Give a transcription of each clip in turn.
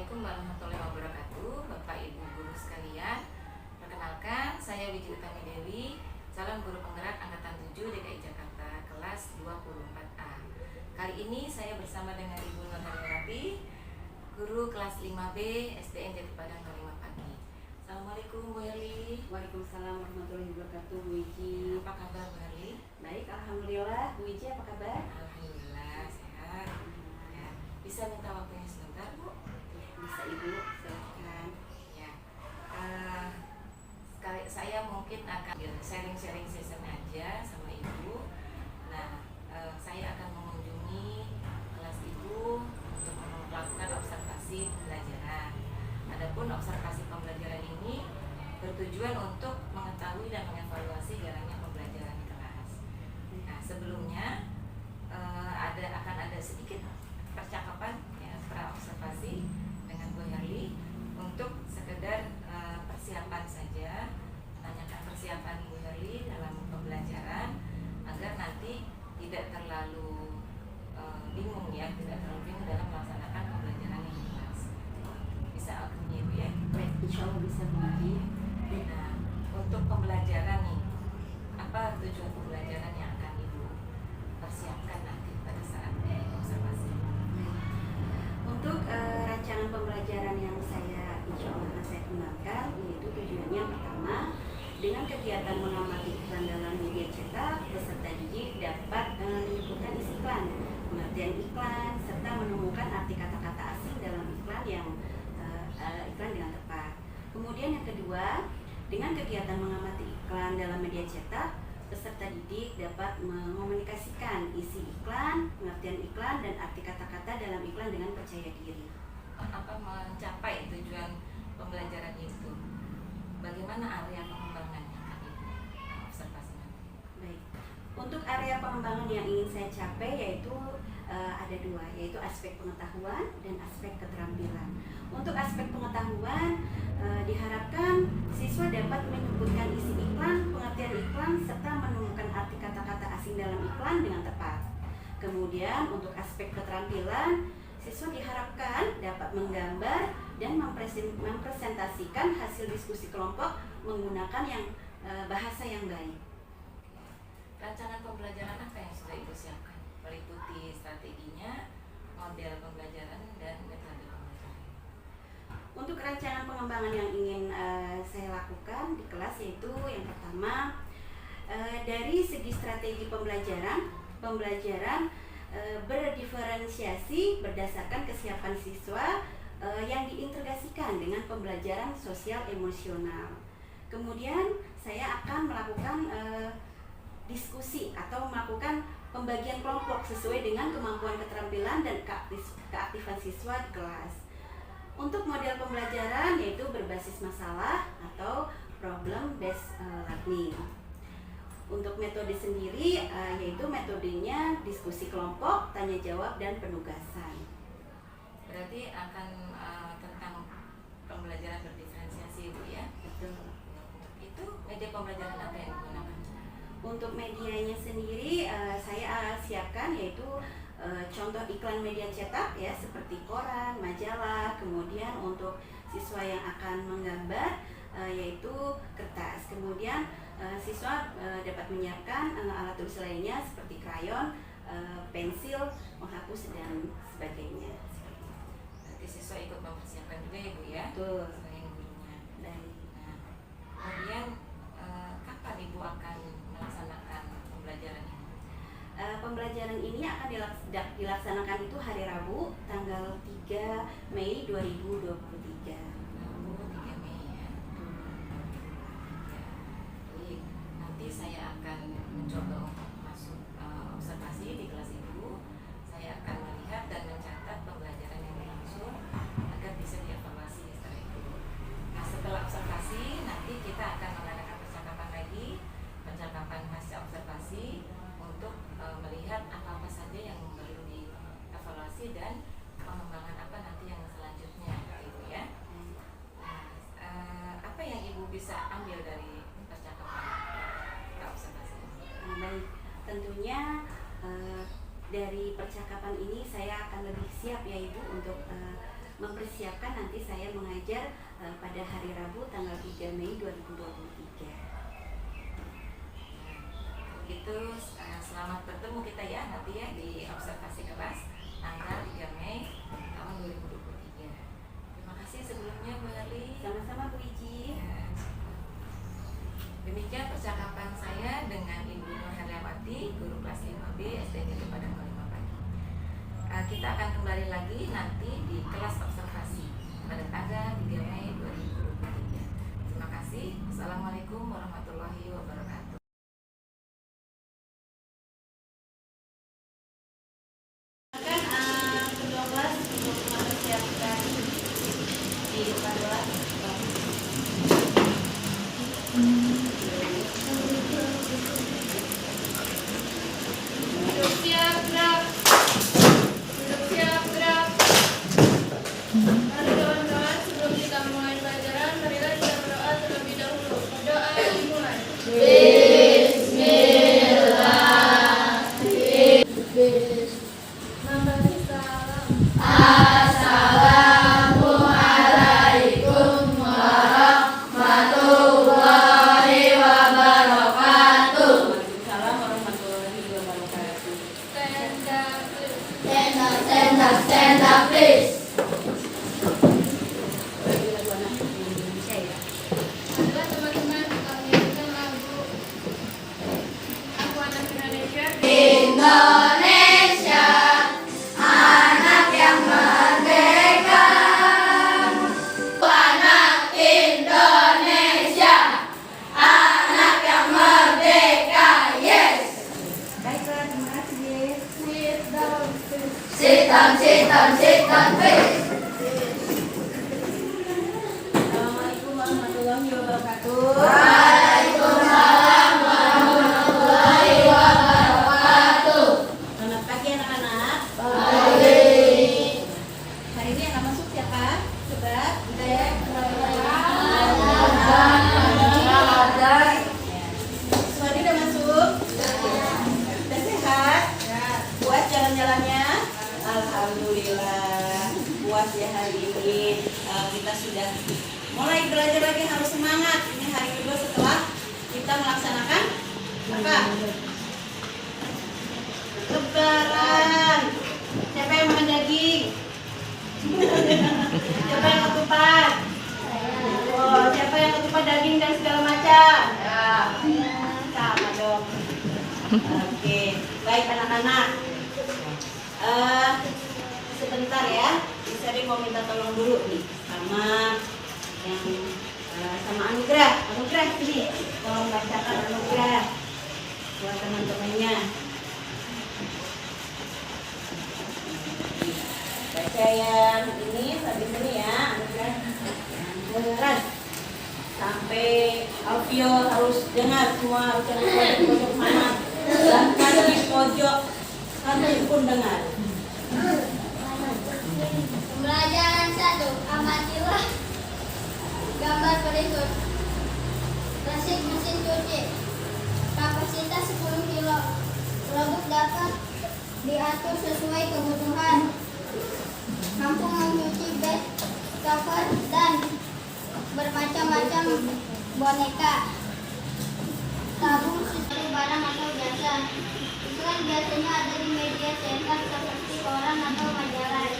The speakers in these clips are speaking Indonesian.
Assalamualaikum warahmatullahi wabarakatuh, Bapak Ibu guru sekalian. Perkenalkan, saya Wiji Utami Dewi, calon guru penggerak angkatan 7 DKI Jakarta, kelas 24A. Kali ini saya bersama dengan Ibu Nur Haryati, guru kelas 5B SDN Jati Padang Kalimat Pagi. Assalamualaikum Bu Herli. Waalaikumsalam warahmatullahi wabarakatuh, Bu Wiji. Apa kabar Bu Herli? Baik, alhamdulillah. Bu Wiji apa kabar? Alhamdulillah sehat. Ya, bisa minta waktunya sebentar Bu? Bisa Ibu, silakan. Ya, saya mungkin akan sharing-sharing session aja sama Ibu. Nah, saya akan mengunjungi kelas Ibu untuk melakukan observasi pembelajaran. Adapun observasi pembelajaran ini bertujuan untuk mengetahui dan mengevaluasi jalannya pembelajaran di kelas. Nah, sebelumnya akan ada sedikit percakapan ya, pra-observasi dengan Bu Herli untuk sekedar persiapan saja, menanyakan persiapan Bu Herli dalam pembelajaran agar nanti tidak terlalu bingung ya, tidak terlalu bingung dalam melaksanakan pembelajaran yang jelas. Bisa begini Bu ya? Baik, insya Allah bisa Bu Wiji. Nah, untuk pembelajaran nih, apa tujuan pembelajaran yang akan Ibu persiapkan nanti pada saat observasi? Untuk rancangan pembelajaran yang insya Allah akan saya kembangkan, yaitu tujuannya yang pertama, dengan kegiatan mengamati iklan dalam media cetak, peserta didik dapat menyebutkan isi iklan, pengertian iklan, serta menemukan arti kata-kata asing dalam iklan iklan dengan tepat. Kemudian yang kedua, dengan kegiatan mengamati iklan dalam media cetak, peserta didik dapat mengomunikasikan isi iklan, pengertian iklan, dan arti kata-kata dalam iklan dengan percaya diri. Apa mencapai tujuan pembelajaran itu? Bagaimana area pengembangannya Kak Ibu observasi nanti? Baik. Untuk area pengembangan yang ingin saya capai yaitu ada dua, yaitu aspek pengetahuan dan aspek keterampilan. Untuk aspek pengetahuan diharapkan siswa dapat menyebutkan isi iklan, pengertian iklan, serta menemukan arti kata-kata asing dalam iklan dengan tepat. Kemudian untuk aspek keterampilan, siswa diharapkan dapat menggambar dan mempresentasikan hasil diskusi kelompok menggunakan bahasa yang baik. Rancangan pembelajaran apa yang sudah Ibu siapkan? Meliputi strateginya, model pembelajaran, dan metode pembelajaran. Untuk rancangan pengembangan yang ingin saya lakukan di kelas yaitu yang pertama, dari segi strategi pembelajaran berdiferensiasi berdasarkan kesiapan siswa yang diintegrasikan dengan pembelajaran sosial emosional. Kemudian saya akan melakukan diskusi atau melakukan pembagian kelompok sesuai dengan kemampuan keterampilan dan keaktifan siswa di kelas. Untuk model pembelajaran yaitu berbasis masalah atau problem based learning. Untuk metode sendiri yaitu metodenya diskusi kelompok, tanya jawab, dan penugasan. Berarti akan tentang pembelajaran berdiferensiasi Bu ya? Betul. Untuk itu media pembelajaran apa yang digunakan? Untuk medianya sendiri saya siapkan yaitu contoh iklan media cetak ya seperti koran, majalah. Kemudian untuk siswa yang akan menggambar yaitu kertas. Kemudian siswa dapat menyiapkan alat tulis lainnya seperti krayon, pensil, penghapus, dan sebagainya. Berarti siswa ikut mempersiapkan juga ya Bu ya? Betul. Sebagai gurunya. Baik. Nah, kemudian kapan Ibu akan melaksanakan pembelajaran ini? Pembelajaran ini akan dilaksanakan itu hari Rabu tanggal 3 Mei 2023. Rabu 3 Mei ya. Baik, nanti saya akan mencoba untuk masuk observasi di kelas Ibu. Saya akan melihat dan mencatat pembelajaran yang berlangsung agar bisa dievaluasi setelah itu. Nah, setelah observasi nanti kita akan mengadakan percakapan pasca observasi untuk melihat apa-apa saja yang perlu dievaluasi dan pengembangan apa nanti yang selanjutnya Ibu ya. Nah, apa yang Ibu bisa ambil dari percakapan observasi? Baik, tentunya dari percakapan ini saya akan lebih siap ya Ibu untuk mempersiapkan nanti saya mengajar pada hari Rabu tanggal 3 Mei 2023. Begitu, selamat bertemu kita ya nanti ya di observasi kelas tanggal 3 Mei tahun 2023. Terima kasih sebelumnya Bu Herli. Sama-sama Bu Iji. Ya. Demikian percakapan saya dengan Ibu Nur Herliawati, guru kelas 5B SD Negeri Padang 05 Pagi. Kita akan kembali lagi nanti di kelas observasi pada tanggal 3 Mei 2023. Terima kasih. Assalamualaikum warahmatullahi wabarakatuh. Kedua kelas untuk mempersiapkan di depan kelas. Duduk siap, gerak. Duduk siap, gerak. Mari kawan-kawan, sebelum kita mulai pelajaran, marilah kita berdoa terlebih dahulu. Doa dimulai. Waalaikumsalam warahmatullahi wabarakatuh. Stand up, please. Lagu anak Indonesia ya. Marilah teman-teman kita menyanyikan lagu Aku Anak Indonesia. Indonesia, anak yang merdeka. Anak Indonesia, anak yang merdeka. Yes. Baiklah, terima kasih. Sit down, please. Assalamualaikum warahmatullahi wabarakatuh. Waalaikumsalam warahmatullahi wabarakatuh. Selamat pagi anak-anak. Pagi. Hari ini yang akan masuk siapa? Coba. Suadi udah masuk? Udah sehat? Puas jalan-jalannya? Alhamdulillah puas ya hari ini. Kita sudah mulai belajar lagi, harus semangat. Ini hari kedua setelah kita melaksanakan apa? Lebaran. Siapa yang makan daging? Siapa yang ketupat? Oh, siapa yang ketupat daging dan segala macam? Sama dong. Oke, baik anak-anak. Sebentar ya, Sari mau minta tolong dulu nih sama yang sama Anugrah sini, tolong bacakan Anugrah buat teman-temannya. Baca yang ini sampai sini ya, Anugrah. Beneran sampai Alfio harus dengar semua, harus yang di pojok mana dan kalau di pojok satu pun dengar. Pembelajaran 1. Amatilah gambar berikut. Mesin cuci. Kapasitas 10 kilo. Produk dapat diatur sesuai kebutuhan. Mampu mencuci bed cover dan bermacam-macam boneka. Tabung sesuatu barang atau jasa. Iklan biasanya ada di media cetak seperti koran atau majalah.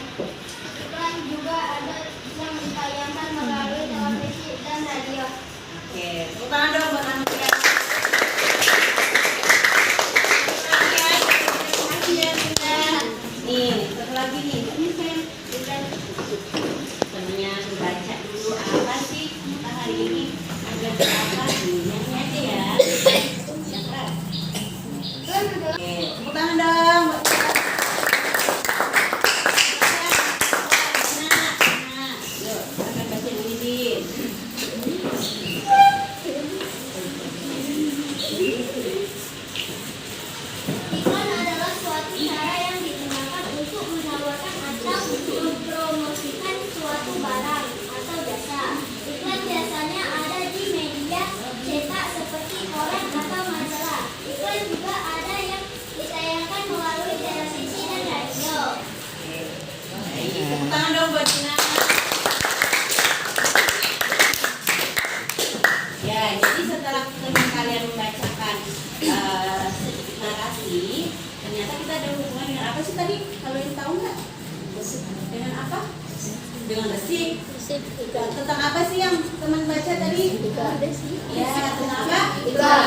Iklan juga ada yang ditayangkan melalui televisi dan radio. Oke, tepuk tangan dong buat Anugrah. Nih, satu lagi nih. Ini saya temennya baca dulu apa sih kita hari ini ada apa nih? Nyanyi aja ya. Yang keras. Oke, tepuk tangan dong. Buat kita. Nah, yuk, akan baca ini Din. Iklan adalah suatu cara yang digunakan untuk menawarkan atau mempromosikan suatu barang atau jasa. Iklan biasanya ada di media cetak seperti koran atau majalah. Iklan juga ada yang ditayangkan melalui televisi dan radio. Tepuk tangan dong buat Dina. dengan resik. Tentang apa sih yang teman baca tadi? Ya, tentang apa? Iklan.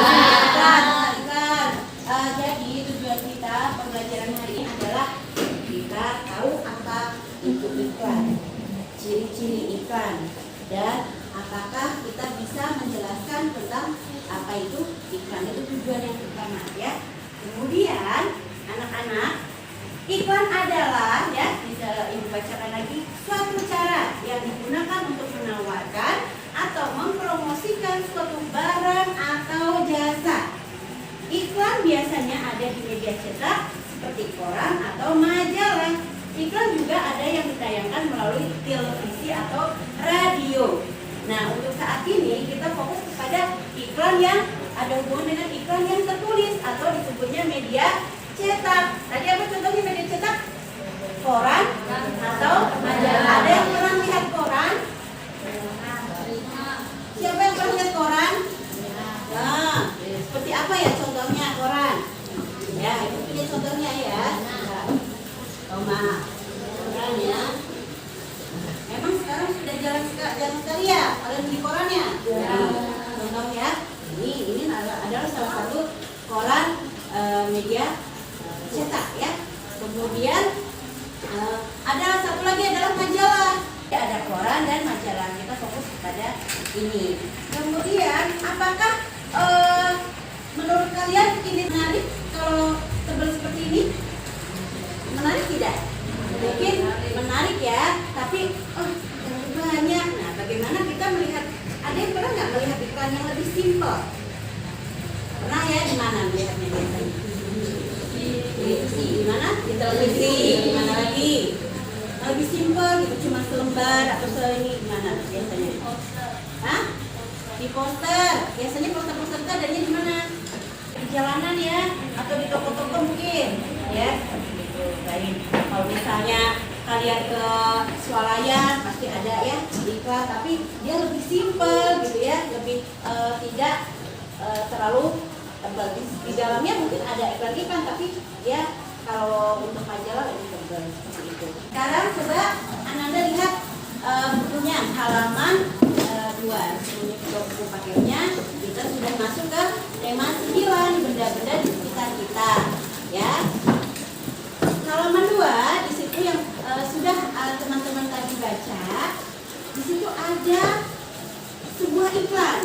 Jadi tujuan kita pembelajaran hari ini adalah kita tahu apa itu iklan, ciri-ciri iklan, dan apakah kita bisa menjelaskan tentang apa itu iklan. Itu tujuan yang pertama ya. Kemudian anak-anak, iklan adalah ya, bisa ibu bacakan lagi, suatu cara yang digunakan untuk menawarkan atau mempromosikan suatu barang atau jasa. Iklan biasanya ada di media cetak seperti koran atau majalah. Iklan juga ada yang ditayangkan melalui televisi atau radio. Nah, untuk saat ini kita fokus kepada iklan yang ada hubungan dengan iklan yang tertulis atau disebutnya media cetak. Tadi apa contohnya media cetak? Koran atau majalah. Ada yang pernah lihat koran? Siapa yang pernah lihat koran? Nah, seperti apa ya contohnya koran? Ya, itu punya contohnya ya. Toma, koran ya. Memang sekarang sudah jarang sekali ya kalian beli korannya. Contoh ya, ini adalah salah satu koran media cetak ya. Kemudian ada satu lagi adalah majalah. Ada koran dan majalah. Kita fokus kepada ini. Kemudian apakah menurut kalian ini menarik kalau tebal seperti ini? Menarik tidak? Mungkin menarik ya, tapi terlalu banyak. Nah, bagaimana kita melihat? Ada yang pernah nggak melihat iklan yang lebih simpel? Pernah ya? Di mana melihatnya biasanya? Di mana? Di televisi. Di mana lagi? Lebih simpel gitu, cuma selembar atau ini gimana biasanya? Hah? Di poster. Biasanya poster-poster itu adanya di mana? Di jalanan ya, atau di toko-toko mungkin, ya. Gitu. Baik. Kalau misalnya kalian ke swalayan pasti ada ya iklan, tapi dia lebih simpel gitu ya, lebih tidak terlalu tebal. Di dalamnya mungkin ada iklan-iklan, tapi ya kalau untuk majalah lebih tebal seperti itu. Sekarang coba Ananda lihat bukunya halaman 2. Ini buku paketnya. Kita sudah masuk ke tema 9, benda-benda di sekitar kita ya. Halaman 2 di situ yang sudah teman-teman tadi baca. Di situ ada sebuah iklan.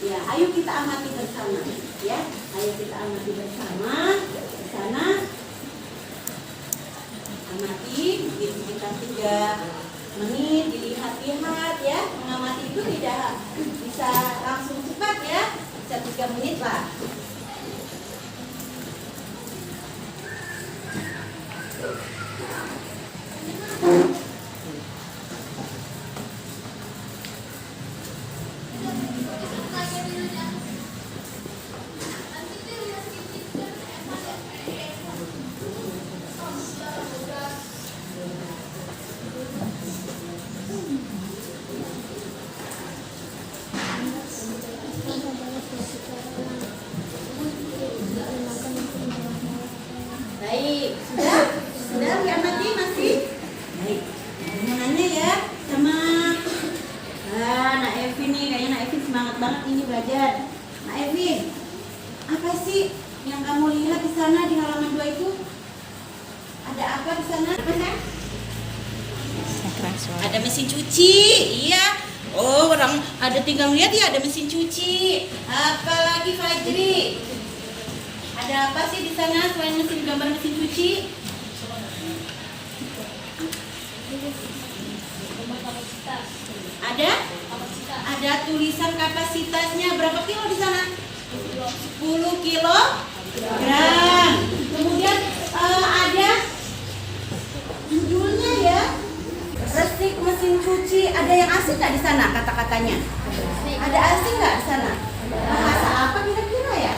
Ya, ayo kita amati bersama ya. Ayo kita amati bersama. Di sana amati mungkin sekitar 3 menit, dilihat-lihat ya. Mengamati itu tidak bisa langsung cepat ya. Bisa 3 menit lah. Baik, sudah diamati masih? Baik, mau nanya ya sama Nak Evin nih, kayaknya Nak Evin semangat banget ini belajar. Nak Evin, apa sih yang kamu lihat di sana di halaman 2 itu? Ada apa di sana? Apa sih? Ada mesin cuci, iya. Oh, orang ada tinggal lihat ya ada mesin cuci. Apalagi Fajri? Ada apa sih di sana selain gambar mesin cuci? Ada tulisan kapasitasnya berapa kilo di sana? 10 kilogram. Kemudian ada judulnya ya. Resik mesin cuci. Ada yang asing nggak di sana kata-katanya? Ada asing nggak di sana? Bahasa apa kira-kira ya?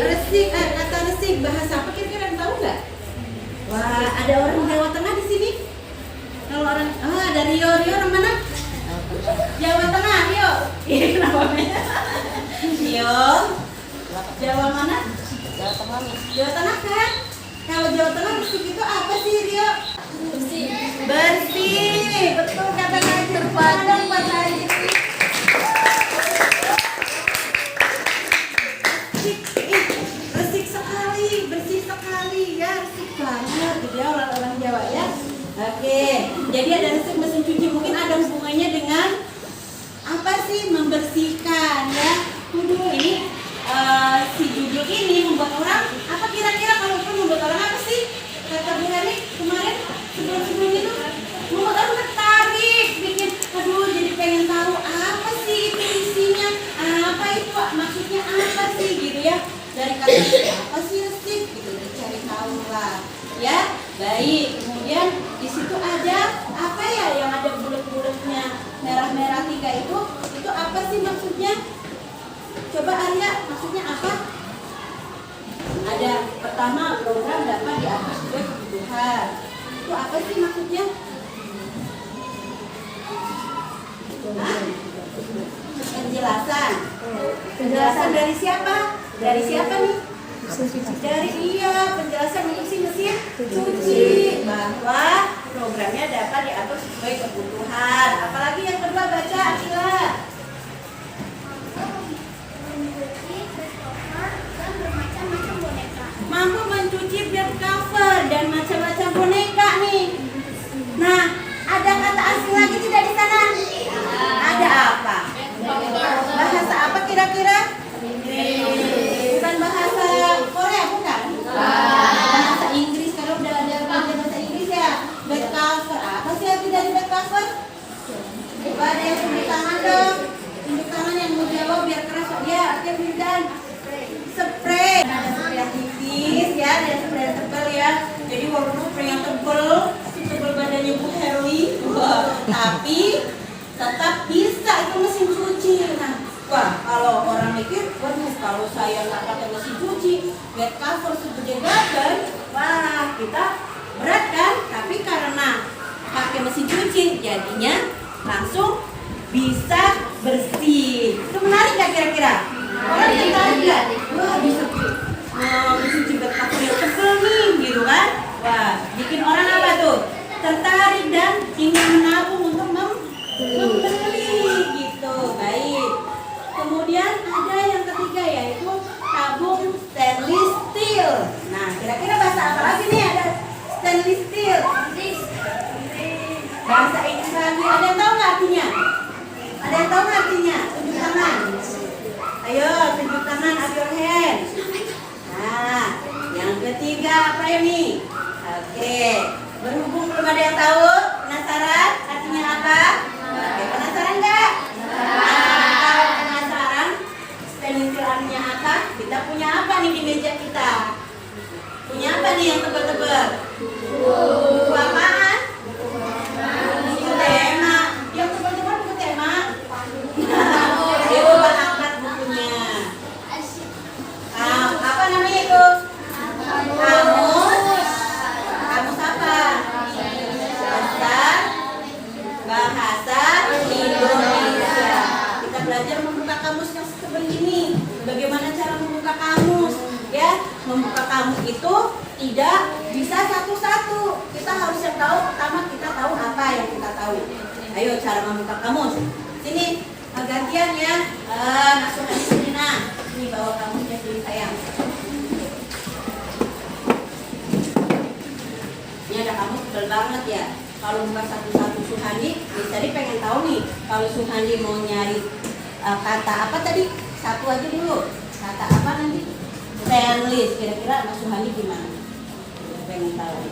Resik, kata resik bahasa apa kira-kira tahu nggak? Wah, ada orang Jawa Tengah di sini. Kalau orang, ada Rio orang mana? Jawa Tengah, Rio. Ini kenapa namanya? Rio. Jawa mana? Jawa Tengah. Jawa Tengah kan? Kalau Jawa Tengah resik itu apa sih, Rio? Bersih. Oke, jadi ada listrik mesin cuci mungkin ada hubungannya dengan apa sih? Membersihkan ya. Ini si judul ini membuat orang apa kira-kira kalau membuat orang apa sih? Kata Bu Heri kemarin sebelum itu membuat orang tertarik, bikin aduh jadi pengen tahu apa sih itu isinya, apa itu maksudnya apa sih gitu ya. Dari kata apa sih resip gitu dicari tahu lah ya. Baik, kemudian di situ ada apa ya yang ada bulat-bulatnya merah-merah 3 itu apa sih maksudnya? Coba Arya, maksudnya apa? Ada pertama program dapat diatur sesuai kebutuhan. Itu apa sih maksudnya? Penjelasan. Penjelasan dari siapa? Dari siapa nih? Dari penjelasan untuk si mesin cuci bahwa programnya dapat diatur sesuai kebutuhan. Apalagi yang kedua baca Akila. Mampu mencuci bed cover dan macam-macam boneka nih. Nah, ada kata asing lagi tidak di sana? Ada apa? Bahasa apa kira-kira? Bukan bahasa Korea, bukan? Bahasa Inggris. Kalau udah ada bahasa Inggris ya. Bed cover. Apa sih arti dari bed cover? Coba ada yang tunjuk tangan dong. Tunjuk tangan yang mau jawab biar keras. Ya, artinya Wildan. Spray. Ada spray yang tipis ya, ada spray yang tebal ya. Jadi walaupun spray yang tebal, tebal badannya Bu Herwi, tapi tetap bisa itu mesin cuci. Nah, wah kalau orang mikir, waduh kalau saya nggak pakai mesin cuci, bed cover segede gaban, wah kita berat kan? Tapi karena pakai mesin cuci, jadinya langsung bisa bersih. Itu menarik nggak kira-kira? Orang tertarik nggak? Wah bisa mesin cuci bed cover yang tebal nih, gitu kan? Wah, bikin orang apa tuh? Tertarik dan ingin menabung untuk membeli gitu. Baik. Kemudian ada yang ketiga yaitu tabung stainless steel. Nah, kira-kira bahasa apa lagi nih? Ada stainless steel. Bahasa Inggris lagi. Ada yang tahu nggak artinya? Ada yang tahu nggak artinya? Tunjuk tangan. Ayo, tunjuk tangan. Up your hand. Nah, yang ketiga apa ini? Oke. Berhubung belum ada yang tahu, penasaran artinya apa? Oke, penasaran nggak? Kalau penasaran, stainless steel artinya apa? Kita punya apa nih di meja kita? Punya apa nih yang tebal-tebal? Buku apaan? Buku tema. Yang tebal-tebal buku tema? Dia buat angkat bukunya. Apa namanya itu? Kamus apa? Bahasa Indonesia. Kita belajar membuka kamus yang setebal ini. Bagaimana cara membuka kamus? Ya, membuka kamus itu tidak bisa satu-satu. Kita harus yang tahu. Pertama kita tahu apa yang kita tahu. Ayo cara membuka kamus. Sini gantian ya. Masuk aja sini nah. Ini bawa kamusnya sini sayang. Ini ada kamus tebal banget ya. Kalau buka satu-satu Suhandi, tadi pengen tahu nih, kalau Suhandi mau nyari kata apa tadi? Satu aja dulu. Kata apa nanti? Stainless. Kira-kira Mas Suhandi gimana? Pengen tahu.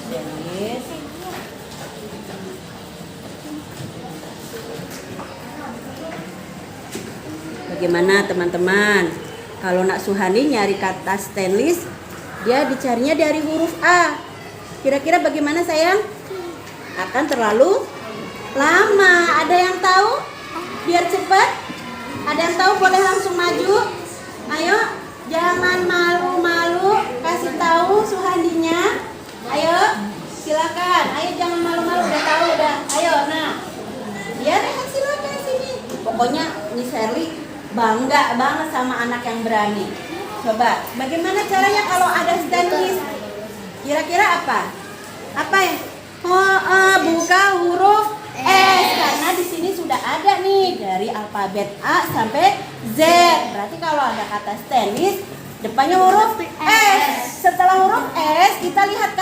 Stainless. Bagaimana teman-teman? Kalau nak Suhandi nyari kata stainless, dia dicarinya dari huruf A. Kira-kira bagaimana sayang? Akan terlalu lama. Ada yang tahu? Biar cepat. Ada yang tahu boleh langsung maju. Ayo, jangan malu-malu. Kasih tahu Suhandinya. Ayo, silakan. Ayo jangan malu-malu. Udah tahu udah. Ayo, nah. Ya, silakan sini. Pokoknya Miss Herli bangga banget sama anak yang berani. Coba, bagaimana caranya kalau ada stainless? Kira-kira apa? Apa ya? Buka huruf S karena di sini sudah ada nih dari alfabet A sampai Z. Berarti kalau ada kata stainless Depannya huruf S. Setelah huruf S, kita lihat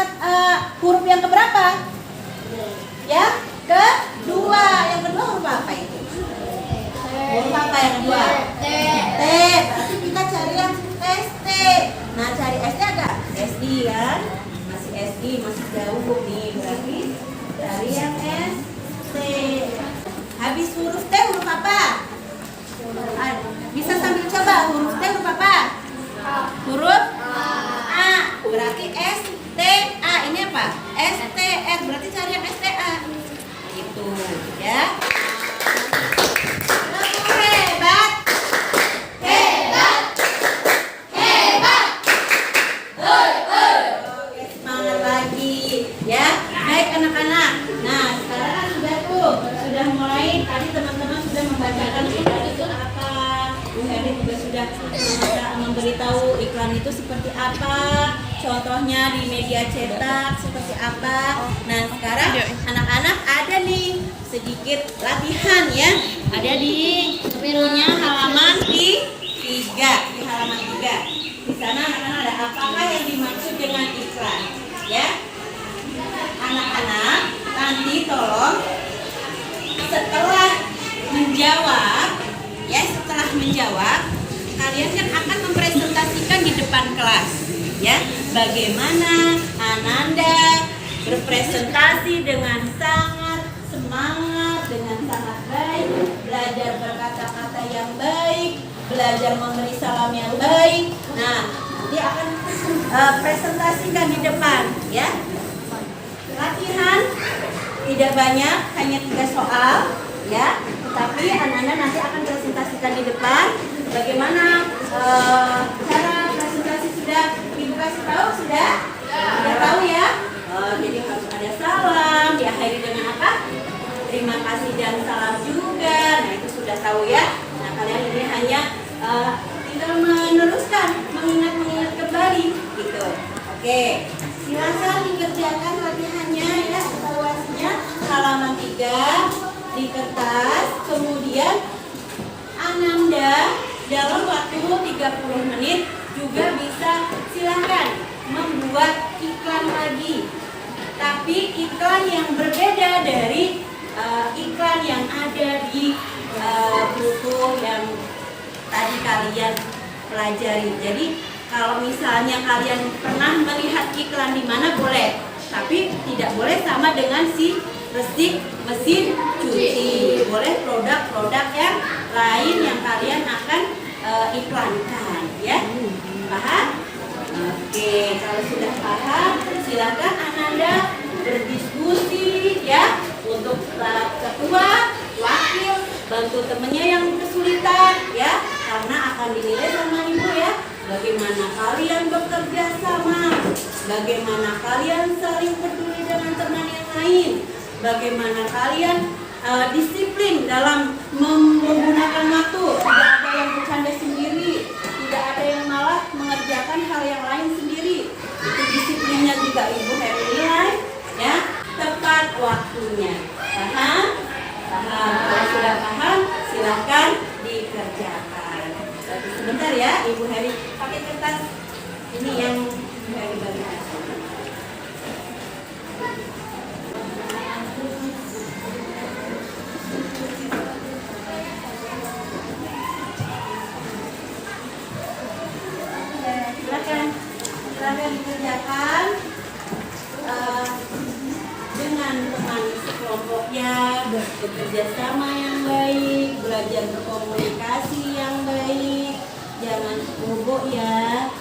huruf yang keberapa? Yang kedua. Yang kedua huruf apa itu? Huruf apa yang kedua? T. Berarti kita cari yang ST. Nah, cari ST agak SI kan? Masih SI, masih jauh nih. Berarti cari yang ST. Habis huruf T huruf apa? Bisa sambil coba huruf T huruf apa? Huruf A. Berarti S T A. Ini apa? S T S. Berarti cari yang S T A. Gitu ya. Hebat. Hebat. Hebat. Oke, semangat lagi ya. Baik anak-anak. Nah, sekarang kan sudah mulai tadi teman-teman sudah membacakan iklan itu apa. Bu Heri juga sudah memberitahu iklan itu seperti apa, contohnya di media cetak seperti apa. Nah, sekarang anak-anak ada nih sedikit latihan ya. Ada di bukunya halaman 3. Di halaman 3. Di sana anak-anak ada apakah yang dimaksud dengan iklan ya. Anak-anak nanti tolong setelah menjawab kalian kan akan mempresentasikan di depan kelas ya, bagaimana Ananda berpresentasi dengan sangat semangat, dengan sangat baik, belajar berkata-kata yang baik, belajar memberi salam yang baik. Nah, nanti akan presentasikan di depan ya. Latihan tidak banyak, hanya 3 soal ya. Tapi anak-anak nanti akan presentasikan di depan. Bagaimana cara presentasi sudah Ibu kasih tahu? Sudah tahu ya? Jadi harus ada salam, diakhiri dengan apa? Terima kasih dan salam juga. Nah, itu sudah tahu ya. Nah, kalian ini hanya tinggal meneruskan, mengingat kembali gitu. Oke, silakan dikerjakan latihannya ya, evaluasinya halaman 3 di kertas. Kemudian Ananda dalam waktu 30 menit juga bisa silakan membuat iklan lagi, tapi iklan yang berbeda dari iklan yang ada di buku yang tadi kalian pelajari. Jadi kalau misalnya kalian pernah melihat iklan di mana boleh, tapi tidak boleh sama dengan si resik mesin cuci. Boleh produk-produk yang lain yang kalian akan iklankan ya. Paham? Oke, kalau sudah paham silakan Ananda berdiskusi ya, untuk ketua, wakil, bantu temennya yang kesulitan ya, karena akan dinilai sama ibu ya. Bagaimana kalian bekerja sama, bagaimana kalian saling peduli dengan teman yang lain, bagaimana kalian disiplin dalam menggunakan waktu. Tidak ada yang bercanda sendiri, tidak ada yang malah mengerjakan hal yang lain sendiri. Itu disiplinnya juga Ibu Heri nilai ya, tepat waktunya. Paham? Paham. Kalau sudah paham silahkan dikerjakan. Sebentar ya, Ibu Heri pakai kertas ini yang Ibu Heri bagikan. Silakan dikerjakan dengan teman sekelompoknya, bekerja sama yang baik, belajar berkomunikasi yang baik, jangan bobo ya.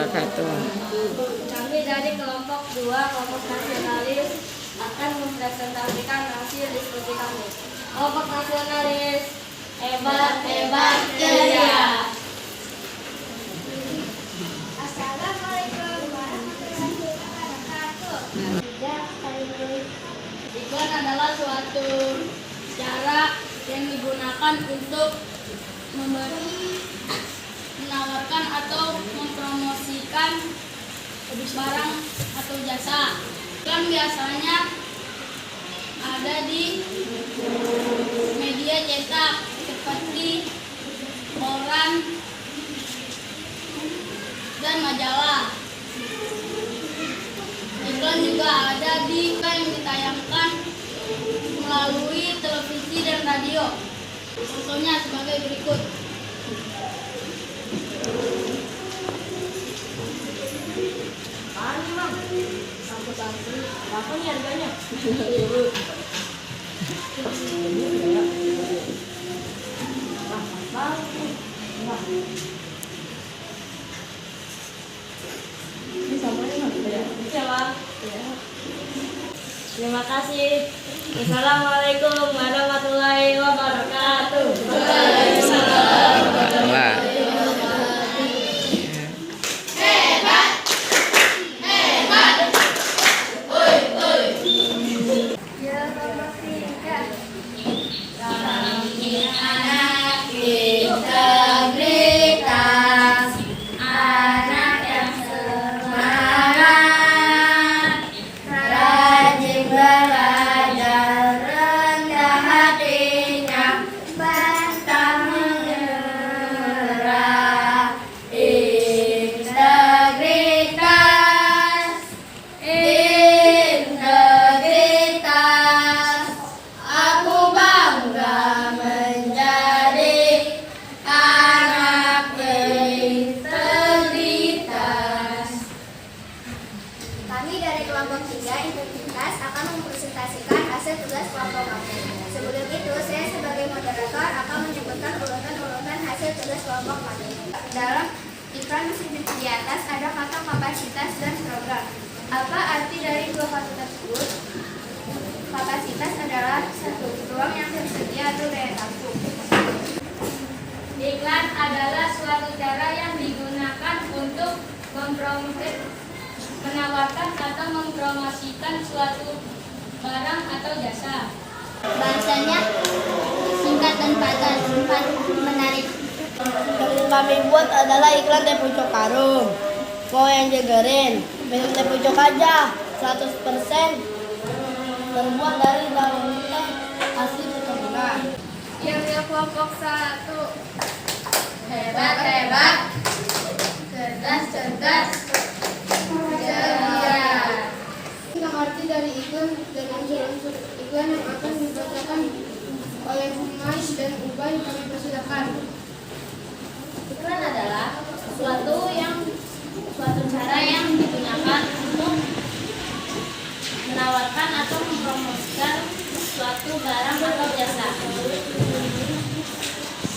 wabarakatuh. Kami dari kelompok 2, kelompok nasionalis, akan mempresentasikan hasil diskusi kami. Kelompok nasionalis, hebat, hebat, ceria. Assalamualaikum warahmatullahi wabarakatuh. Iklan adalah suatu cara yang digunakan untuk menawarkan atau mempromosikan barang atau jasa. Iklan biasanya ada di media cetak seperti koran dan majalah. Iklan juga ada di yang ditayangkan melalui televisi dan radio. Contohnya sebagai berikut. Berapa nih harganya? Terima kasih. Assalamualaikum warahmatullahi wabarakatuh. Wah. Kami dari kelompok 3 integritas akan mempresentasikan hasil tugas kelompok kami. Sebelum itu, saya sebagai moderator akan menyebutkan urutan-urutan hasil tugas kelompok kami. Dalam iklan di atas ada kata kapasitas dan program. Apa arti dari dua kata tersebut? Kapasitas adalah satu ruang yang tersedia atau daya tampung. Iklan adalah suatu cara yang digunakan untuk menawarkan atau mempromosikan suatu barang atau jasa. Bahasanya singkat dan padat, menarik. Yang kami buat adalah iklan teh pucuk karung. Mau yang jegerin, minum teh pucuk aja, 100% terbuat dari daun teh asli perkebunan. Yang kelompok 1, hebat, hebat, cerdas, cerdas, ceria. Arti dari iklan dan unsur-unsur iklan yang akan dibacakan oleh Humas dan Ubay kami persilakan. Iklan adalah suatu cara yang digunakan untuk menawarkan atau mempromosikan suatu barang atau jasa.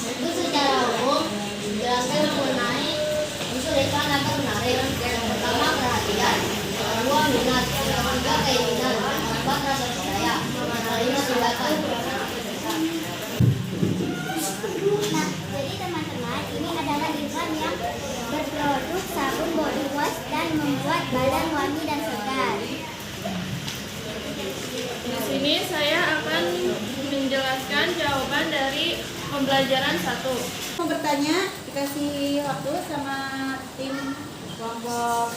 Itu secara umum jelaskan mengenai unsur iklan agar menarik. Yang pertama perhatian, kedua minat, yang ketiga keinginan, keempat rasa percaya, kelima tindakan. Nah, jadi teman-teman, ini adalah iklan yang berproduk sabun body wash dan membuat badan wangi dan segar. Di sini saya akan menjelaskan jawaban dari pembelajaran 1. Mau bertanya, dikasih waktu sama tim kelompok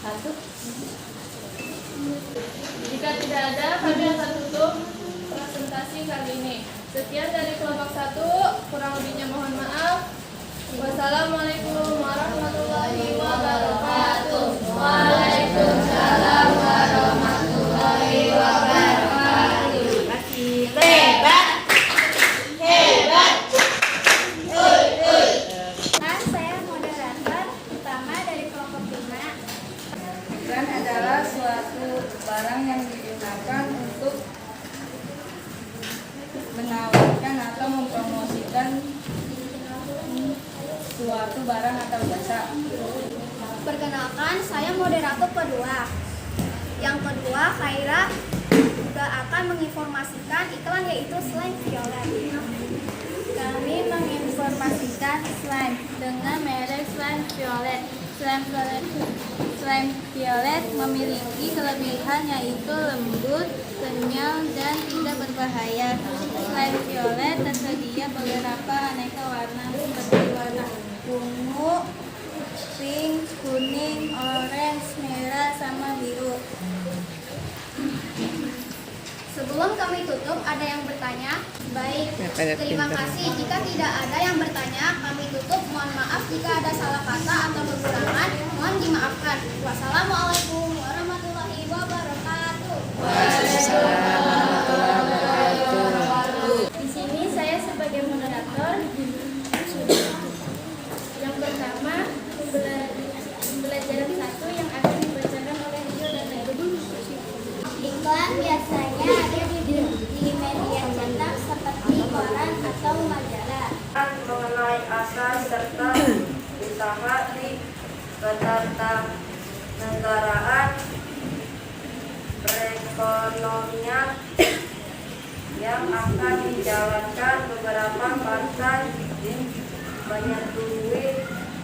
1. Jika tidak ada, kami akan tutup presentasi kali ini. Sekian dari kelompok 1, kurang lebihnya mohon maaf. Wassalamualaikum warahmatullahi wabarakatuh. Waalaikumsalam warahmatullahi wabarakatuh. Terima kasih. Hebat, hebat, Kan saya moderator utama dari kelompok 5. Iklan adalah suatu barang yang digunakan untuk menawarkan atau mempromosikan suatu barang atau jasa. Perkenalkan, saya moderator kedua. Yang kedua, Khaira juga akan menginformasikan iklan yaitu slime violet. Kami menginformasikan slime dengan merek slime violet. Slime violet memiliki kelebihan yaitu lembut, kenyal, dan tidak berbahaya. Slime violet tersedia beberapa aneka warna seperti warna ungu, pink, kuning, orange, merah, sama biru. Sebelum kami tutup, ada yang bertanya? Baik, terima kasih. Jika tidak ada yang bertanya, kami tutup. Mohon maaf jika ada salah kata atau kekurangan. Mohon dimaafkan. Wassalamualaikum warahmatullahi wabarakatuh. Di sini saya sebagai moderator. Yang pertama, pembelajaran 1 yang akan dibacakan oleh Rio dan Nairu. Iklan biasanya ada di media cetak seperti koran atau majalah. Mengenai asas serta usaha di ketatanegaraan perekonomian yang akan dijalankan beberapa partai menyetujui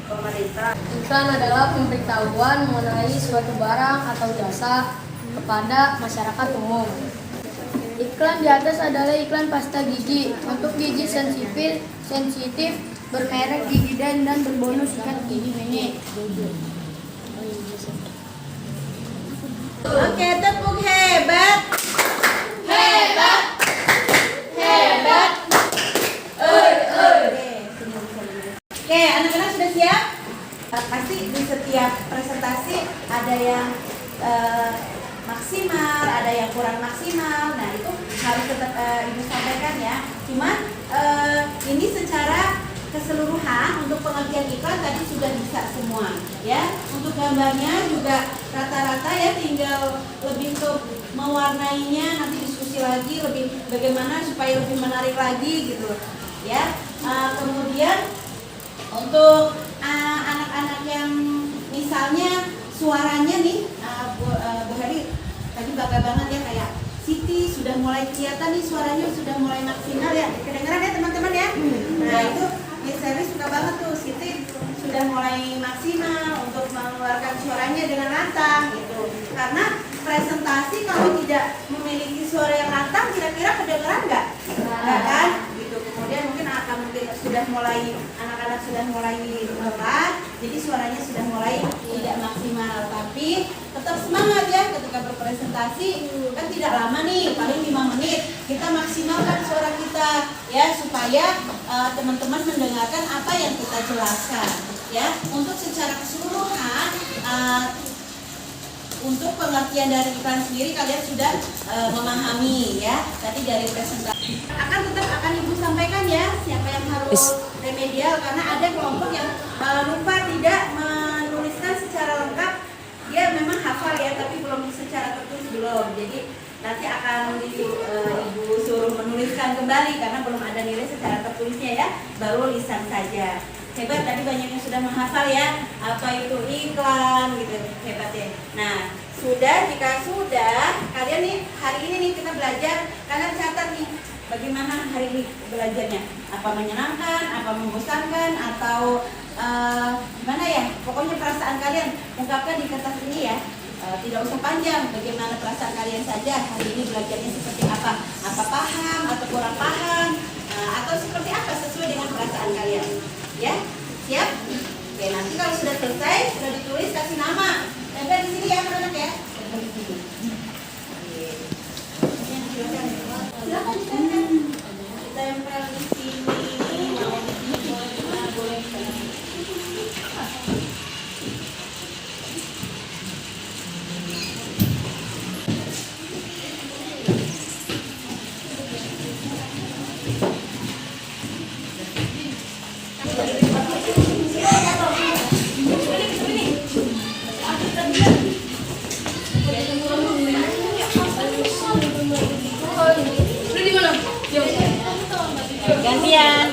pemerintah. Iklan adalah pemberitahuan mengenai suatu barang atau jasa kepada masyarakat umum. Iklan di atas adalah iklan pasta gigi untuk gigi sensitif bermerek Gigiden dan berbonus ikat gigi Bene. Oke, tepuk hebat. Hebat. Hebat. Oke, anak-anak sudah siap? Pasti di setiap presentasi ada yang maksimal, ada yang kurang maksimal. Nah, itu harus tetap Ibu sampaikan ya. Cuman ini secara keseluruhan untuk pengertian iklan tadi sudah bisa semua ya. Untuk gambarnya juga rata-rata ya, tinggal lebih ke mewarnainya, nanti diskusi lagi lebih bagaimana supaya lebih menarik lagi gitu ya. Kemudian untuk anak-anak yang misalnya suaranya nih Bu Heri tadi bangga banget ya, kayak Siti sudah mulai kelihatan nih suaranya sudah mulai maksimal ya, kedengeran ya teman-teman ya. Nah itu Miss Heri suka banget tuh, Siti sudah mulai maksimal untuk mengeluarkan suaranya dengan lantang gitu. Karena presentasi kalau tidak memiliki suara yang lantang kira-kira kedengeran nggak? Nggak kan? Gitu. Kemudian mungkin sudah mulai anak-anak sudah mulai lelah, jadi suaranya sudah mulai tidak maksimal. Tapi tetap semangat ya ketika berpresentasi, kan tidak lama nih, paling 5 menit. Kita maksimalkan suara kita ya supaya teman-teman mendengarkan apa yang kita jelaskan ya. Untuk secara keseluruhan untuk pengertian dari iklan sendiri kalian sudah memahami ya. Tadi dari presentasi akan Ibu sampaikan ya siapa yang harus remedial, karena ada kelompok yang lupa tidak menuliskan secara lengkap. Dia memang hafal ya, tapi belum secara tertulis belum. Jadi nanti akan Ibu suruh menuliskan kembali karena belum ada nilai secara tertulisnya ya, baru lisan saja. Hebat, tadi banyak yang sudah menghafal ya apa itu iklan gitu, hebat ya. Nah jika sudah kalian nih hari ini nih kita belajar, kalian catat nih bagaimana hari ini belajarnya, apa menyenangkan, apa membosankan, atau gimana ya, pokoknya perasaan kalian ungkapkan di kertas ini ya. Tidak usah panjang, bagaimana perasaan kalian saja hari ini belajarnya seperti apa paham atau kurang paham, atau seperti apa sesuai dengan perasaan kalian ya. Siap? Oke, nanti kalau sudah selesai, sudah ditulis, kasih nama, tempel di sini ya anak-anak ya, tempel di sini. Silakan ditempel, ditempel di sini, mau di sini, boleh di sana. Gantian.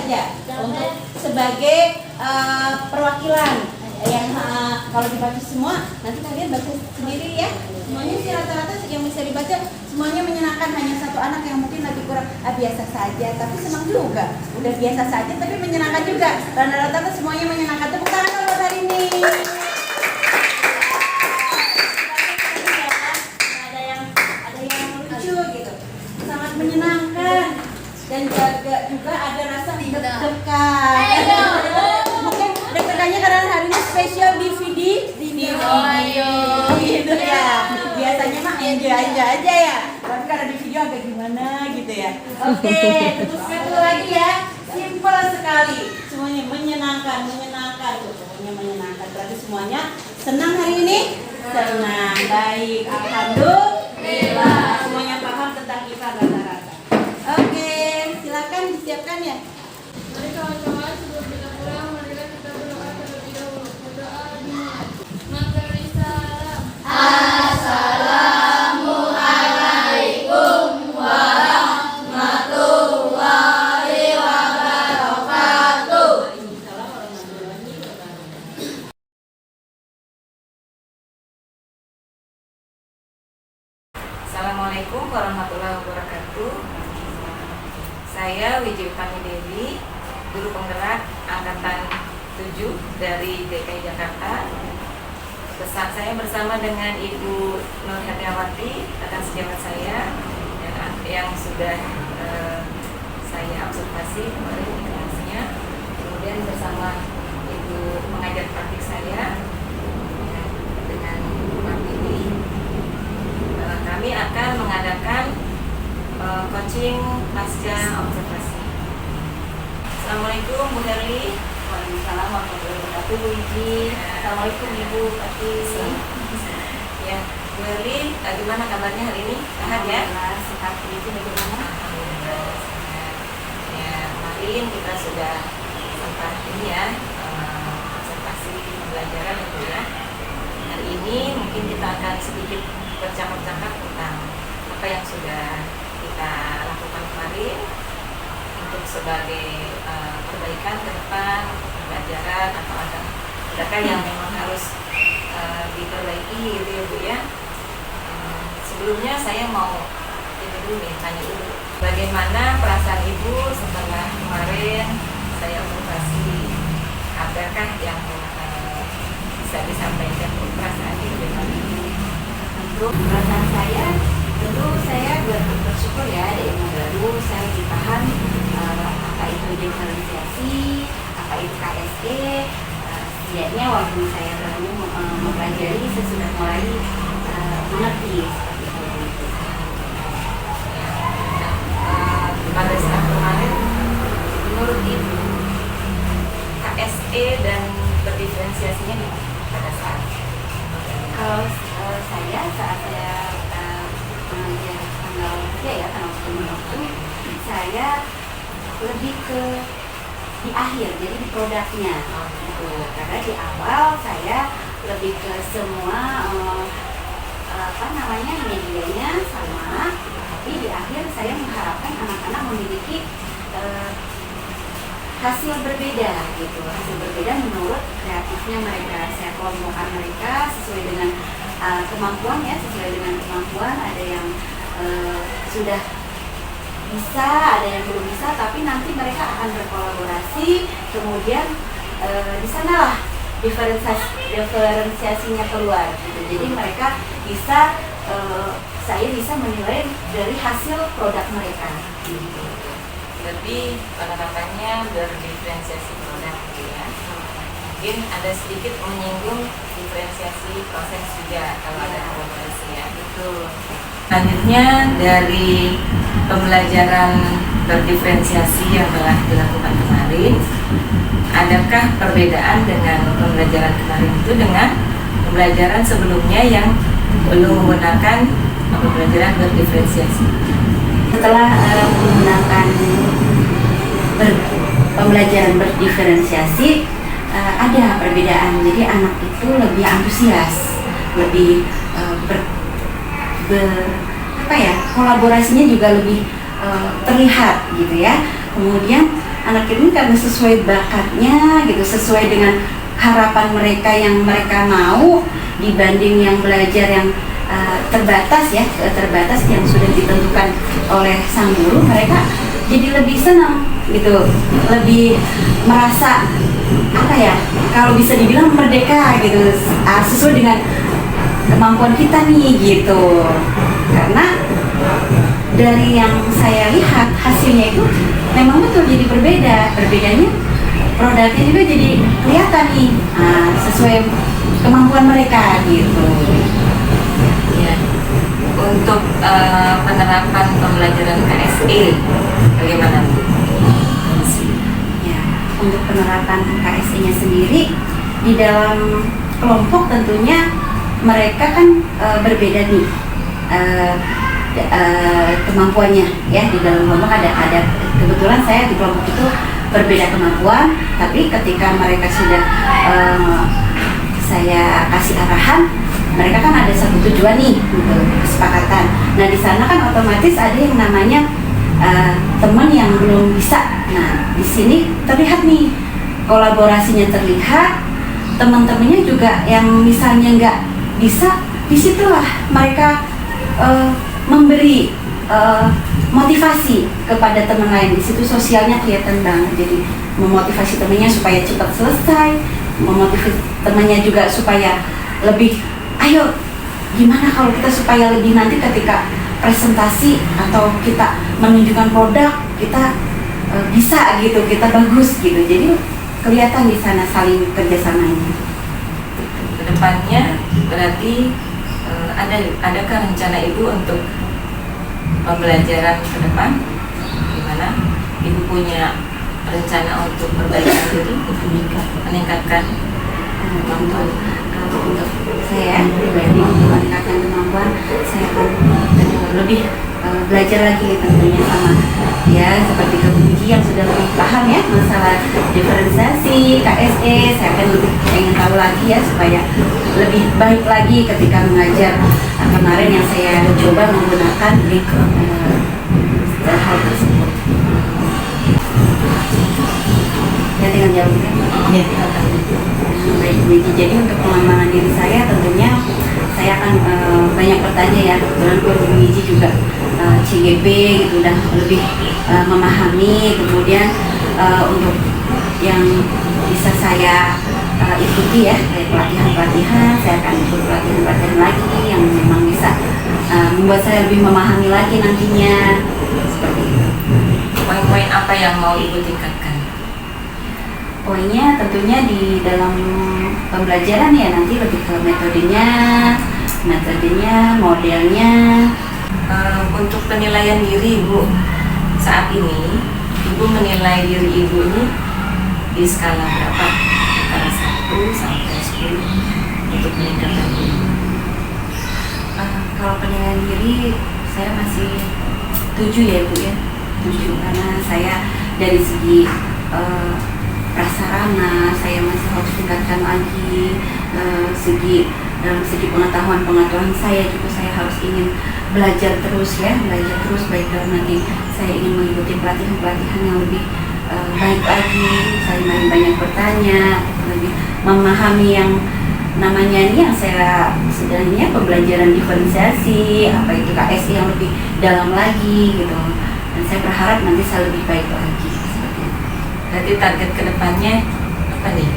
saja untuk sebagai perwakilan yang kalau dibaca semua nanti kalian baca sendiri ya. Semuanya sih rata-rata yang bisa dibaca semuanya menyenangkan, hanya satu anak yang mungkin lagi kurang biasa saja, tapi senang juga. Udah biasa saja tapi menyenangkan juga. Dan rata-rata semuanya menyenangkan. Tepuk tangan dong buat hari ini. Ada yang lucu gitu, sangat menyenangkan dan juga ada rasa deg-degan. Mungkin deg-degannya karena hari ini spesial DVD gitu ya. Biasanya mah enjoy aja ya, tapi karena di video agak gimana gitu ya. Oke, terus satu lagi ya, simple sekali, semuanya menyenangkan tuh, semuanya menyenangkan. Berarti semuanya senang hari ini? Senang, baik, alhamdulillah. Semuanya paham tentang IPA rata-rata. Oke, silakan disiapkan ya. Mari kawan-kawan, sebelum kita pulang, marilah kita berdoa terlebih dahulu. Berdoa dimulai. Mangkari salam. Assalamualaikum warahmatullahi wabarakatuh. Assalamualaikum warahmatullahi wabarakatuh. Saya Wijayutami Dewi, guru penggerak angkatan 7 dari DKI Jakarta. Saya bersama dengan Ibu Nur Hadiawati, rekan sejawat saya yang sudah saya observasi kemarin di kelasnya. Kemudian bersama Ibu pengajar praktik saya dengan Bu Martini, kami akan mengadakan coaching pasca observasi. Assalamualaikum Bu Herli. Waalaikumsalam warahmatullahi wabarakatuh, Bu Iji. Assalamualaikum Ibu Ati. Ya, Bu Herli, gimana kabarnya hari ini? Sehat ya? Sehat. Itu bagaimana? Alhamdulillah sehat. Ya, kemarin kita sudah sempat ini ya, observasi pembelajaran itu ya. Hari ini mungkin kita akan sedikit bercakap-cakap tentang apa yang sudah kita lakukan kemarin untuk sebagai perbaikan ke depan pembelajaran, atau adakah yang memang harus diperbaiki gitu ya Bu ya. Sebelumnya saya mau ini dulu nih, tanya dulu bagaimana perasaan Ibu setelah kemarin saya observasi, adakah yang bisa disampaikan perasaan Ibu bagaimana? Untuk perasaan saya, tentu saya bersyukur ya, ada ilmu baru, saya lebih paham apa itu diferensiasi, apa itu KSE. Setidaknya waktu saya baru mempelajari, saya sudah mulai mengerti seperti itu. Pada saat kemarin, menurut Ibu KSE dan berdiferensiasinya di pada saat Kalau saya saat saya mengajar tanggal 3 ya, tanggal 10 waktu, saya lebih ke di akhir, jadi di produknya gitu. Karena di awal saya lebih ke semua medianya sama, tapi di akhir saya mengharapkan anak-anak memiliki hasil berbeda gitu, hasil berbeda menurut kreatifnya mereka. Saya kelompokkan mereka sesuai dengan kemampuan ya, sesuai dengan kemampuan. Ada yang sudah bisa, ada yang belum bisa, tapi nanti mereka akan berkolaborasi. Kemudian di sanalah diferensiasinya keluar gitu. Jadi mereka bisa, saya bisa menilai dari hasil produk mereka gitu. lebih pendekatannya berdiferensiasi produk gitu ya. Mungkin ada sedikit menyinggung diferensiasi proses juga kalau ada kolaborasi ya. Betul. Selanjutnya dari pembelajaran berdiferensiasi yang telah dilakukan kemarin, adakah perbedaan dengan pembelajaran kemarin itu dengan pembelajaran sebelumnya yang belum menggunakan pembelajaran berdiferensiasi? Setelah menggunakan pembelajaran berdiferensiasi, ada perbedaan. Jadi anak itu lebih antusias, lebih kolaborasinya juga lebih terlihat gitu ya. Kemudian anak ini karena sesuai bakatnya gitu, sesuai dengan harapan mereka yang mereka mau, dibanding yang belajar yang terbatas yang sudah ditentukan oleh sang guru, mereka jadi lebih senang gitu, lebih merasa kalau bisa dibilang merdeka gitu, sesuai dengan kemampuan kita nih gitu. Karena dari yang saya lihat hasilnya itu memang betul jadi berbedanya produknya juga jadi kelihatan nih, sesuai kemampuan mereka gitu. Ya. Untuk penerapan pembelajaran KSE bagaimana? Ya, untuk penerapan KSE-nya sendiri di dalam kelompok tentunya mereka kan berbeda nih kemampuannya ya. Di dalam kelompok ada kebetulan saya di kelompok itu berbeda kemampuan, tapi ketika mereka sudah saya kasih arahan, mereka kan ada satu tujuan nih gitu, kesepakatan. Nah di sana kan otomatis ada yang namanya teman yang belum bisa. Nah di sini terlihat nih kolaborasinya, terlihat teman-temannya juga yang misalnya nggak bisa, disitulah mereka memberi motivasi kepada teman lain. Di situ sosialnya kelihatan banget, jadi memotivasi temannya supaya cepat selesai, memotivasi temannya juga supaya lebih, ayo gimana kalau kita supaya lebih nanti ketika presentasi atau kita menunjukkan produk kita bisa gitu, kita bagus gitu. Jadi kelihatan di sana saling kerjasamanya. Kedepannya berarti adakah rencana Ibu untuk pembelajaran ke depan? Gimana? Ibu punya rencana untuk perbaikan diri, meningkatkan kemampuan? Kalau untuk saya pribadi untuk meningkatkan kemampuan, saya akan lebih belajar lagi tentunya sama ya seperti ke Uji yang sudah lebih paham ya masalah diferensiasi KSE. Saya akan lebih ingin tahu lagi ya supaya lebih baik lagi ketika mengajar. Kemarin yang saya coba menggunakan hal tersebut. Ya tinggal jawab kan? Ya. Baik Bu Iji, jadi untuk pengembangan diri saya tentunya saya akan banyak bertanya ya. Kebetulan Bu Iji juga CGP gitu udah lebih memahami. Kemudian untuk yang bisa saya ikuti ya kayak pelatihan-pelatihan, saya akan ikut pelatihan-pelatihan lagi yang memang bisa membuat saya lebih memahami lagi nantinya, seperti itu. Poin-poin apa yang mau Ibu tingkatkan? Poinnya tentunya di dalam pembelajaran ya, nanti lebih ke metodenya, modelnya. Untuk penilaian diri Ibu saat ini, Ibu menilai diri Ibu ini di skala berapa? Antara 1 sampai 10 untuk peningkatan diri. Kalau penilaian diri saya masih 7 ya Bu ya, 7 karena saya dari segi prasarana saya masih harus tingkatkan lagi, dalam segi pengetahuan saya juga saya harus ingin belajar terus baik dalam nanti saya ingin mengikuti pelatihan yang lebih baik lagi, saya banyak bertanya, lebih memahami yang namanya ini yang saya sebenarnya pembelajaran diferensiasi, apa itu KSE yang lebih dalam lagi gitu. Dan saya berharap nanti saya lebih baik lagi seperti itu. Berarti target kedepannya apa nih?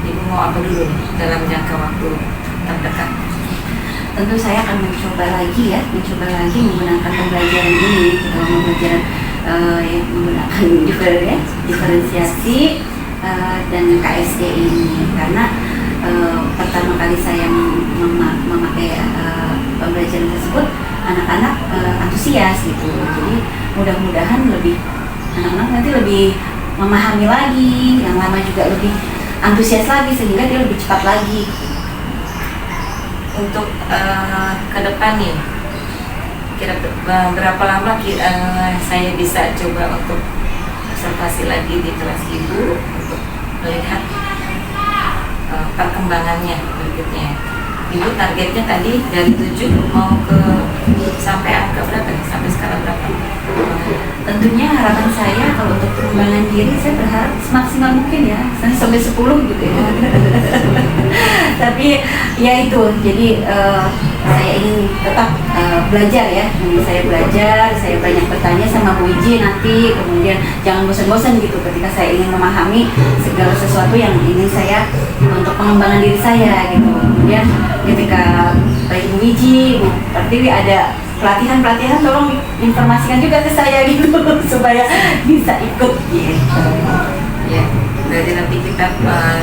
Ibu mau apa dulu nih dalam jangka waktu terdekat? Tentu saya akan mencoba lagi menggunakan pembelajaran ini, pembelajaran yang menggunakan diferensiasi dan KSE ini, karena pertama kali saya memakai pembelajaran tersebut anak-anak antusias gitu. Jadi mudah-mudahan anak-anak nanti lebih memahami lagi, yang lama juga lebih antusias lagi sehingga dia lebih cepat lagi. Untuk ke depan nih, kira berapa lama saya bisa coba untuk observasi lagi di kelas Ibu untuk melihat perkembangannya berikutnya. Ibu targetnya tadi dari 7 mau ke sampai angka berapa nih? Sampai skala berapa? Tentunya harapan saya kalau untuk pengembangan diri saya berharap semaksimal mungkin ya, saya sampai 10 gitu ya. Tapi ya itu, jadi saya ingin tetap belajar ya. Saya belajar, saya banyak bertanya sama Bu Iji nanti, kemudian jangan bosan-bosan gitu ketika saya ingin memahami segala sesuatu yang ingin saya untuk pengembangan diri saya gitu. Kemudian ketika baik Bu Iji, Bu Pertiwi ada pelatihan-pelatihan, tolong informasikan juga ke saya gitu supaya bisa ikut gitu. Ya, berarti nanti kita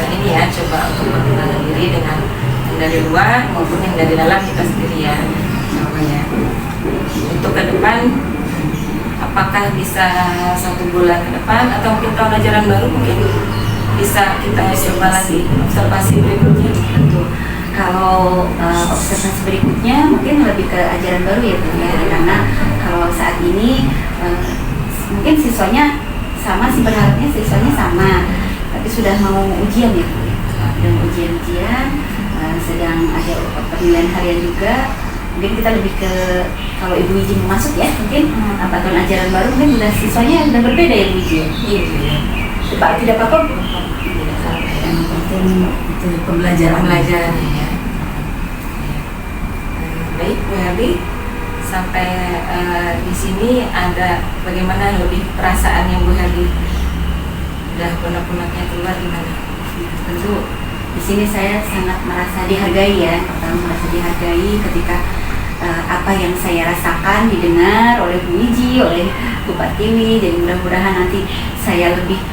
ini ya coba untuk pengembangan diri dengan yang dari luar maupun yang dari dalam kita sendiri ya, namanya. Untuk ke depan, apakah bisa 1 bulan ke depan atau mungkin tahun ajaran baru mungkin bisa kita coba lagi observasi berikutnya. Tentu. Kalau observasi berikutnya mungkin lebih ke ajaran baru ya Bu ya, karena kalau saat ini mungkin siswanya sama sih, berharapnya siswanya sama, tapi sudah mau ujian ya Bu ya, dan ujian-ujian sedang ada penilaian harian juga. Mungkin kita lebih ke kalau Ibu Iji mau masuk ya, mungkin tahun ajaran baru mungkin udah siswanya udah berbeda ya Bu Iji. Iya. Pak tidak apa-apa. Yang penting itu pembelajaran ya. Baik Bu Herli, sampai di sini ada bagaimana lebih perasaannya Bu Herli? Udah punak-punaknya keluar gimana? Tentu di sini saya sangat merasa dihargai ya. Pertama merasa dihargai ketika apa yang saya rasakan didengar oleh Bu Iji, oleh Bu Pertiwi. Jadi mudah-mudahan nanti saya lebih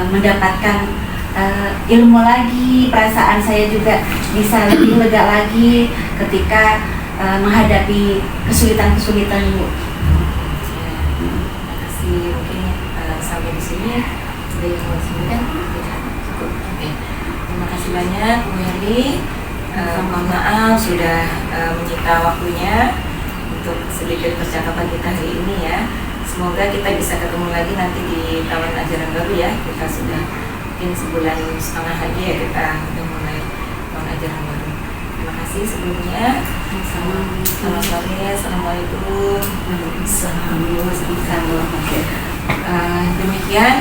mendapatkan ilmu lagi, perasaan saya juga bisa lebih lega lagi ketika menghadapi kesulitan-kesulitan Bu. Terima kasih, mungkin sampai di sini sudah informasikan cukup. Oke. Terima kasih banyak Bu Herli. Mohon maaf sudah menyita waktunya untuk sedikit percakapan kita hari ini ya. Semoga kita bisa ketemu lagi nanti di tahun ajaran baru ya. Kita sudah mungkin sebulan setengah lagi ya kita udah mulai tahun ajaran baru. Terima kasih sebelumnya. Selamat sore, assalamualaikum. Demikian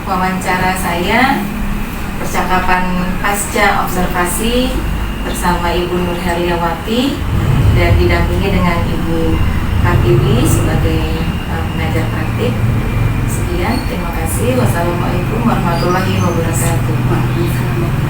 wawancara saya, percakapan pasca observasi bersama Ibu Nur Herliawati dan didampingi dengan Ibu Pertiwi sebagai pengajar praktik. Sekian, terima kasih. Wassalamualaikum warahmatullahi wabarakatuh.